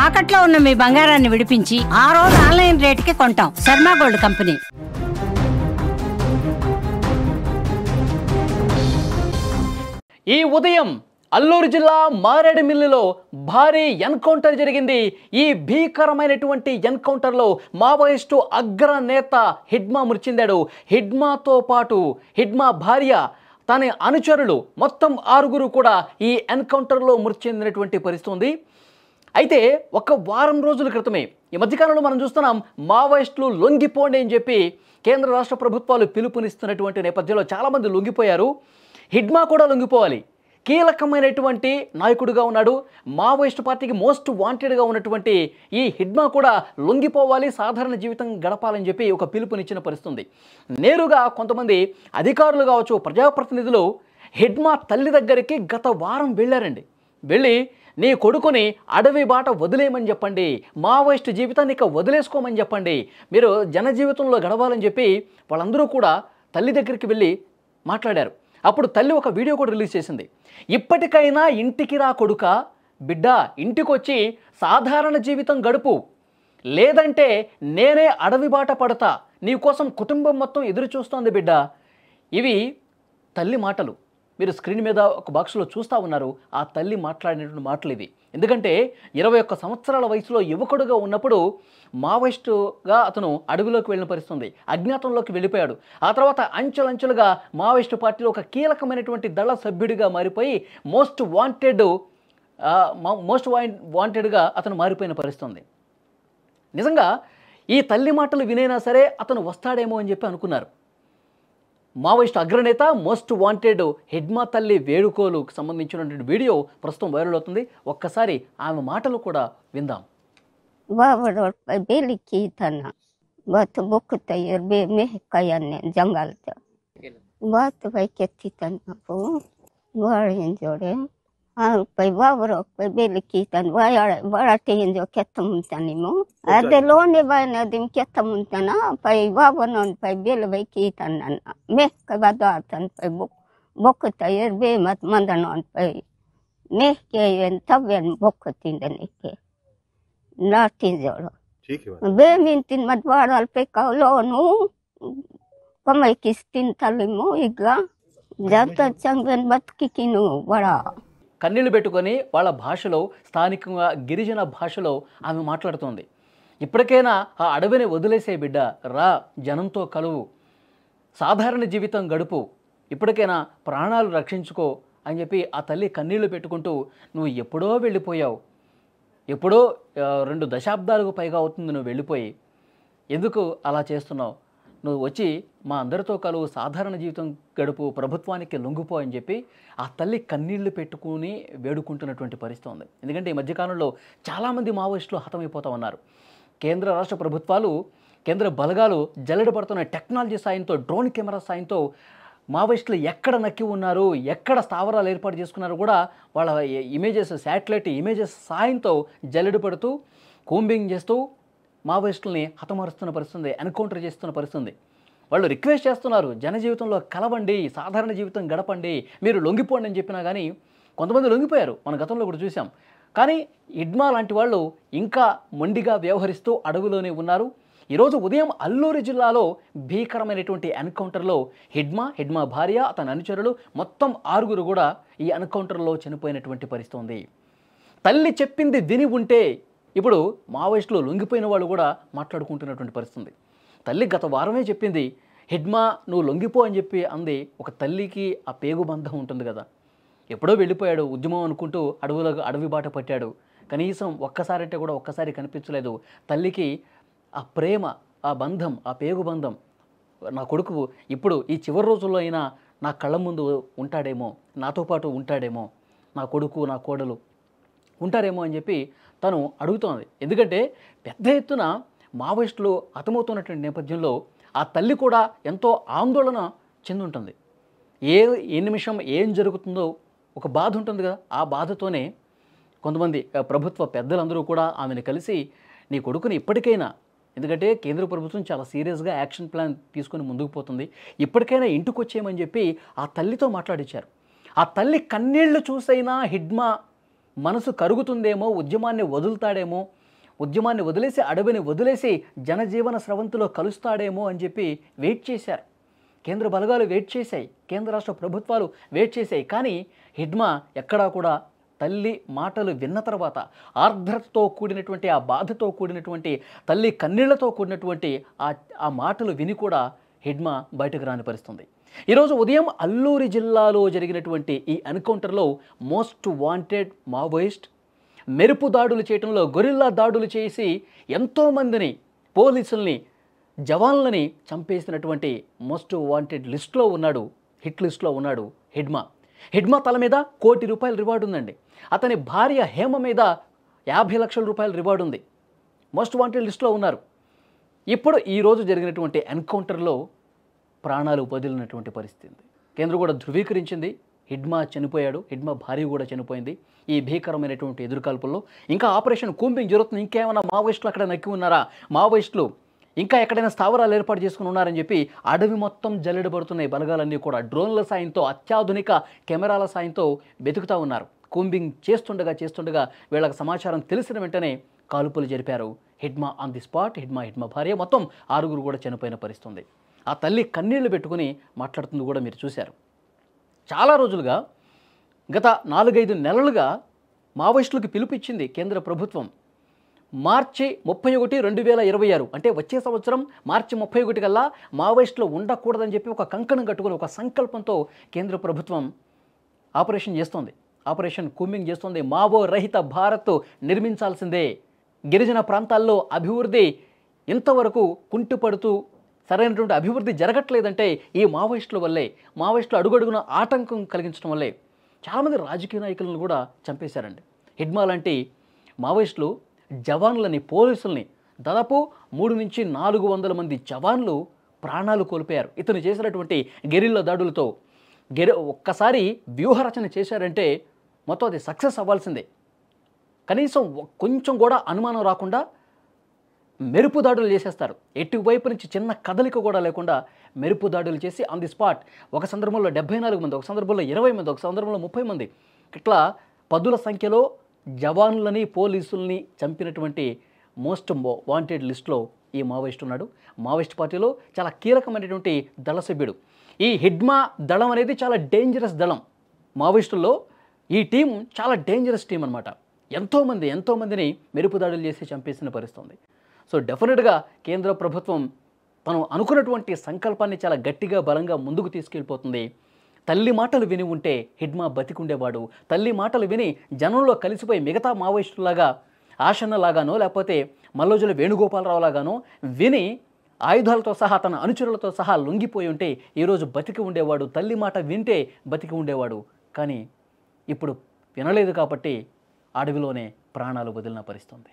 తాకట్లో ఉన్న మీ బంగారాన్ని విడిపించి ఆ రోజు ఆన్లైన్ రేటుకి కొంటాం. Sharma gold company. ఈ ఉదయం అల్లూరు జిల్లా మారేడుమిల్లిలో భారీ ఎన్కౌంటర్ జరిగింది. ఈ భీకరమైనటువంటి ఎన్కౌంటర్లో మావోయిస్టు అగ్రనేత హిడ్మా మృతి చెందాడు. హిడ్మాతో పాటు హిడ్మా భార్య, తన అనుచరులు మొత్తం 6 కూడా ఈ ఎన్కౌంటర్లో మృతి చెందినటువంటి పరిస్థితి ఉంది. అయితే ఒక వారం రోజుల క్రితమే ఈ మధ్యకాలంలో మనం చూస్తున్నాం, మావోయిస్టులు లొంగిపోండి అని చెప్పి కేంద్ర రాష్ట్ర ప్రభుత్వాలు పిలుపునిస్తున్నటువంటి నేపథ్యంలో చాలామంది లొంగిపోయారు. హిడ్మా కూడా లొంగిపోవాలి. కీలకమైనటువంటి నాయకుడిగా ఉన్నాడు. మావోయిస్టు పార్టీకి మోస్ట్ వాంటెడ్గా ఉన్నటువంటి ఈ హిడ్మా కూడా లొంగిపోవాలి, సాధారణ జీవితం గడపాలని చెప్పి ఒక పిలుపునిచ్చిన పరిస్థితి. నేరుగా కొంతమంది అధికారులు కావచ్చు, ప్రజాప్రతినిధులు హిడ్మా తల్లి దగ్గరికి గత వారం వెళ్ళారండి. వెళ్ళి నీ కొడుకుని అడవి బాట వదిలేయమని చెప్పండి, మావోయిస్టు జీవితాన్ని ఇక వదిలేసుకోమని చెప్పండి, మీరు జనజీవితంలో గడవాలని చెప్పి వాళ్ళందరూ కూడా తల్లి దగ్గరికి వెళ్ళి మాట్లాడారు. అప్పుడు తల్లి ఒక వీడియో కూడా రిలీజ్ చేసింది. ఇప్పటికైనా ఇంటికి రా కొడుక, బిడ్డ ఇంటికొచ్చి సాధారణ జీవితం గడుపు, లేదంటే నేనే అడవి బాట పడతా, నీకోసం కుటుంబం మొత్తం ఎదురు చూస్తోంది బిడ్డ. ఇవి తల్లి మాటలు. మీరు స్క్రీన్ మీద ఒక బాక్స్లో చూస్తూ ఉన్నారు. ఆ తల్లి మాట్లాడినటువంటి మాటలు ఇవి. ఎందుకంటే 21 సంవత్సరాల వయసులో యువకుడుగా ఉన్నప్పుడు మావోయిస్టుగా అతను అడవిలోకి వెళ్ళిన పరిస్థితి, అజ్ఞాతంలోకి వెళ్ళిపోయాడు. ఆ తర్వాత అంచెలంచెలుగా మావోయిస్టు పార్టీలో ఒక కీలకమైనటువంటి దళ సభ్యుడిగా మారిపోయి మోస్ట్ వాంటెడ్గా అతను మారిపోయిన పరిస్థితి. నిజంగా ఈ తల్లి మాటలు వినైనా సరే అతను వస్తాడేమో అని చెప్పి అనుకున్నారు. మావోయిస్టు అగ్రనేత మోస్ట్ వాంటెడ్ హిడ్మా తల్లి వేడుకోలుకు సంబంధించినటువంటి వీడియో ప్రస్తుతం వైరల్ అవుతుంది. ఒక్కసారి ఆమె మాటలు కూడా విందాం. Poi belli kitan varate hinjo kettamuntanimu adelone bainadim kettamuntana pai wavonon pai belli bai kitan nana me kabadatan pai bokta yerbe mat mandanon pai me ke en taven boktindanike natinjolo ठीक है be mintin madwaral pe kaulonu kamai kistin talimu iga jata changben batkikinu wara కన్నీళ్లు పెట్టుకొని వాళ్ళ భాషలో, స్థానికంగా గిరిజన భాషలో ఆమె మాట్లాడుతోంది. ఇప్పటికైనా ఆ అడవిని వదిలేసే బిడ్డ, రా జనంతో కలువు, సాధారణ జీవితం గడుపు, ఇప్పటికైనా ప్రాణాలు రక్షించుకో అని చెప్పి ఆ తల్లి కన్నీళ్లు పెట్టుకుంటూ, నువ్వు ఎప్పుడో వెళ్ళిపోయావు, ఎప్పుడో 2 దశాబ్దాలకు పైగా అవుతుంది నువ్వు వెళ్ళిపోయి, ఎందుకు అలా చేస్తున్నావు, నువ్వు వచ్చి మా అందరితో కలువు, సాధారణ జీవితం గడుపు, ప్రభుత్వానికి లొంగిపో అని చెప్పి ఆ తల్లి కన్నీళ్లు పెట్టుకుని వేడుకుంటున్నటువంటి పరిస్థితి ఉంది. ఎందుకంటే ఈ మధ్యకాలంలో చాలామంది మావోయిస్టులు హతమైపోతూ ఉన్నారు. కేంద్ర రాష్ట్ర ప్రభుత్వాలు, కేంద్ర బలగాలు జల్లెడపడుతున్న టెక్నాలజీ సాయంతో, డ్రోన్ కెమెరా సాయంతో మావోయిస్టులు ఎక్కడ నక్కి ఉన్నారు, ఎక్కడ స్థావరాలు ఏర్పాటు చేసుకున్నారో కూడా వాళ్ళ ఇమేజెస్, శాటిలైట్ ఇమేజెస్ సాయంతో జల్లెడపడుతూ, కూంబింగ్ చేస్తూ మావోయిస్టుల్ని హతమారుస్తున్న పరిస్థితి, ఎన్కౌంటర్ చేస్తున్న పరిస్థితి. వాళ్ళు రిక్వెస్ట్ చేస్తున్నారు, జనజీవితంలో కలవండి, సాధారణ జీవితం గడపండి, మీరు లొంగిపోండి అని చెప్పినా కానీ కొంతమంది లొంగిపోయారు, మన గతంలో కూడా చూసాం. కానీ హిడ్మా లాంటి వాళ్ళు ఇంకా మొండిగా వ్యవహరిస్తూ అడవిలోనే ఉన్నారు. ఈరోజు ఉదయం అల్లూరు జిల్లాలో భీకరమైనటువంటి ఎన్కౌంటర్లో హిడ్మా భార్య, అతని అనుచరులు మొత్తం 6 కూడా ఈ ఎన్కౌంటర్లో చనిపోయినటువంటి పరిస్థితి ఉంది. తల్లి చెప్పింది విని ఉంటే ఇప్పుడు మావోయిస్టులు లొంగిపోయిన వాళ్ళు కూడా మాట్లాడుకుంటున్నటువంటి పరిస్థితి. తల్లి గత వారమే చెప్పింది, హిడ్మా నువ్వు లొంగిపో అని చెప్పి అంది. ఒక తల్లికి ఆ పేగు బంధం ఉంటుంది కదా, ఎప్పుడో వెళ్ళిపోయాడు, ఉద్యమం అనుకుంటూ అడవి బాట పట్టాడు, కనీసం ఒక్కసారంటే కూడా ఒక్కసారి కనిపించలేదు. తల్లికి ఆ ప్రేమ, ఆ బంధం, ఆ పేగు బంధం, నా కొడుకు ఇప్పుడు ఈ చివరి రోజుల్లో అయినా నా కళ్ళ ముందు ఉంటాడేమో, నాతో పాటు ఉంటాడేమో, నా కొడుకు నా కోడలు ఉంటారేమో అని చెప్పి తను అడుగుతోంది. ఎందుకంటే పెద్ద ఎత్తున మావోయిస్టులు హతమవుతున్నటువంటి నేపథ్యంలో ఆ తల్లి కూడా ఎంతో ఆందోళన చెందుంటుంది. ఏ నిమిషం ఏం జరుగుతుందో ఒక బాధ ఉంటుంది కదా, ఆ బాధతోనే కొంతమంది ప్రభుత్వ పెద్దలందరూ కూడా ఆమెను కలిసి, నీ కొడుకుని ఇప్పటికైనా, ఎందుకంటే కేంద్ర ప్రభుత్వం చాలా సీరియస్గా యాక్షన్ ప్లాన్ తీసుకొని ముందుకు పోతుంది, ఇప్పటికైనా ఇంటికి వచ్చేయమని చెప్పి ఆ తల్లితో మాట్లాడించారు. ఆ తల్లి కన్నీళ్లు చూసైనా హిడ్మా మనసు కరుగుతుందేమో, ఉద్యమాన్ని వదులుతాడేమో, ఉద్యమాన్ని వదిలేసి అడవిని వదిలేసి జనజీవన స్రవంతిలో కలుస్తాడేమో అని చెప్పి వెయిట్ చేశారు. కేంద్ర బలగాలు వెయిట్ చేశాయి, కేంద్ర రాష్ట్ర ప్రభుత్వాలు వెయిట్ చేశాయి. కానీ హిడ్మా ఎక్కడా కూడా తల్లి మాటలు విన్న తర్వాత ఆర్ద్రతతో కూడినటువంటి, ఆ బాధతో కూడినటువంటి, తల్లి కన్నీళ్లతో కూడినటువంటి ఆ మాటలు విని కూడా హిడ్మా బయటకు రాని పరిస్థితుంది. ఈరోజు ఉదయం అల్లూరి జిల్లాలో జరిగినటువంటి ఈ ఎన్కౌంటర్లో మోస్ట్ వాంటెడ్ మావోయిస్ట్ మెరుపు దాడులు చేయడంలో, గొరిల్లా దాడులు చేసి ఎంతోమందిని, పోలీసుల్ని, జవాన్లని చంపేసినటువంటి మోస్ట్ వాంటెడ్ లిస్ట్లో ఉన్నాడు, హిట్ లిస్ట్లో ఉన్నాడు హిడ్మా. హిడ్మా తల మీద ₹1 కోటి రివార్డు ఉందండి. అతని భార్య హేమ మీద 50 లక్షల రూపాయల రివార్డు ఉంది. మోస్ట్ వాంటెడ్ లిస్ట్లో ఉన్నారు. ఇప్పుడు ఈరోజు జరిగినటువంటి ఎన్కౌంటర్లో ప్రాణాలు వదిలినటువంటి పరిస్థితి. కేంద్రం కూడా ధృవీకరించింది, హిడ్మా చనిపోయాడు, హిడ్మా భార్య కూడా చనిపోయింది ఈ భీకరమైనటువంటి ఎదురుకాల్పుల్లో. ఇంకా ఆపరేషన్ కూంబింగ్ జరుగుతుంది. ఇంకేమైనా మావోయిస్టులు అక్కడ నక్కి ఉన్నారా, మావోయిస్టులు ఇంకా ఎక్కడైనా స్థావరాలు ఏర్పాటు చేసుకుని ఉన్నారని చెప్పి అడవి మొత్తం జల్లెడబడుతున్నాయి. బలగాలన్నీ కూడా డ్రోన్ల సాయంతో, అత్యాధునిక కెమెరాల సాయంతో వెతుకుతూ ఉన్నారు. కూంబింగ్ చేస్తుండగా వీళ్ళకి సమాచారం తెలిసిన వెంటనే కాల్పులు జరిపారు. Hidma on the spot, Hidma భార్య, మొత్తం 6 కూడా చనిపోయిన పరిస్థితుంది. ఆ తల్లి కన్నీళ్లు పెట్టుకుని మాట్లాడుతుంది కూడా మీరు చూశారు. చాలా రోజులుగా, గత 4-5 నెలలుగా మావోయిస్టులకు పిలుపిచ్చింది కేంద్ర ప్రభుత్వం. మార్చి 31, 2026 అంటే వచ్చే సంవత్సరం మార్చి 31 కల్లా మావోయిస్టులు ఉండకూడదని చెప్పి ఒక కంకణం కట్టుకుని, ఒక సంకల్పంతో కేంద్ర ప్రభుత్వం ఆపరేషన్ చేస్తోంది, ఆపరేషన్ కూంబింగ్ చేస్తోంది. మావో రహిత భారత్ నిర్మించాల్సిందే. గిరిజన ప్రాంతాల్లో అభివృద్ధి ఇంతవరకు కుంటుపడుతూ సరైనటువంటి అభివృద్ధి జరగట్లేదంటే ఈ మావోయిస్టుల వల్లే, మావోయిస్టులు అడుగడుగున ఆటంకం కలిగించడం వల్లే. చాలామంది రాజకీయ నాయకులను కూడా చంపేశారండి. హిడ్మా లాంటి మావోయిస్టులు జవాన్లని, పోలీసుల్ని, దాదాపు 300 నుంచి 400 మంది జవాన్లు ప్రాణాలు కోల్పోయారు ఇతను చేసినటువంటి గెరిల్లా దాడులతో. ఒక్కసారి వ్యూహరచన చేశారంటే మొత్తం అది సక్సెస్ అవ్వాల్సిందే. కనీసం కొంచెం కూడా అనుమానం రాకుండా మెరుపు దాడులు చేసేస్తారు. ఎటువైపు నుంచి చిన్న కదలిక కూడా లేకుండా మెరుపు దాడులు చేసి ఆన్ ది స్పాట్. ఒక సందర్భంలో 74 మంది, ఒక సందర్భంలో 20 మంది, ఒక సందర్భంలో 30 మంది, ఇట్లా పదుల సంఖ్యలో జవాన్లని, పోలీసుల్ని చంపినటువంటి మోస్ట్ వాంటెడ్ లిస్ట్లో ఈ మావోయిస్ట్ ఉన్నాడు. మావోయిస్ట్ పార్టీలో చాలా కీలకమైనటువంటి దళ సభ్యుడు. ఈ హిడ్మా దళం అనేది చాలా డేంజరస్ దళం. మావోయిస్టుల్లో ఈ టీం చాలా డేంజరస్ టీం అనమాట. ఎంతోమందిని మెరుపు దాడులు చేసి చంపేసిన పరిస్థితుంది. సో డెఫినెట్గా కేంద్ర ప్రభుత్వం తను అనుకున్నటువంటి సంకల్పాన్ని చాలా గట్టిగా, బలంగా ముందుకు తీసుకెళ్ళిపోతుంది. తల్లి మాటలు విని ఉంటే హిడ్మా బతికుండేవాడు. తల్లి మాటలు విని జనంలో కలిసిపోయి మిగతా మావోయిస్టులాగా, ఆశన్నలాగానో లేకపోతే మల్లోజుల వేణుగోపాలరావు లాగానో విని ఆయుధాలతో సహా, తన అనుచరులతో సహా లొంగిపోయి ఉంటే ఈరోజు బతికి ఉండేవాడు. తల్లి మాట వింటే బతికి ఉండేవాడు. కానీ ఇప్పుడు వినలేదు కాబట్టి అడవిలోనే ప్రాణాలు వదిలిన పరిస్థితుంది.